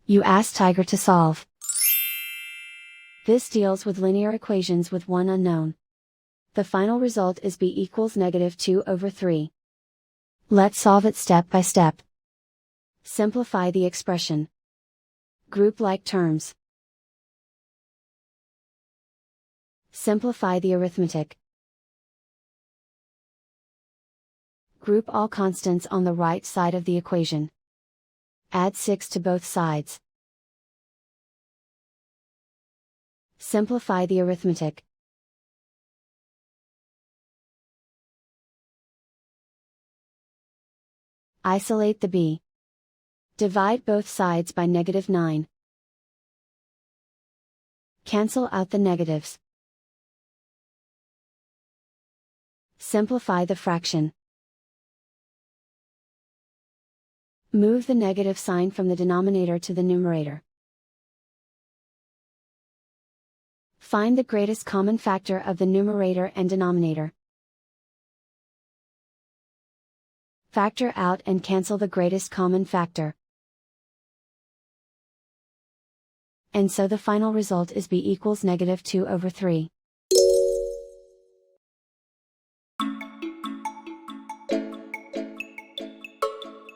You ask Tiger to solve. This deals with linear equations with one unknown. The final result is b equals -2/3. Let's solve it step by step. Simplify the expression. Group like terms. Simplify the arithmetic. Group all constants on the right side of the equation. Add 6 to both sides. Simplify the arithmetic. Isolate the b. Divide both sides by -9. Cancel out the negatives. Simplify the fraction. Move the negative sign from the denominator to the numerator. Find the greatest common factor of the numerator and denominator. Factor out and cancel the greatest common factor. And so the final result is b equals -2/3.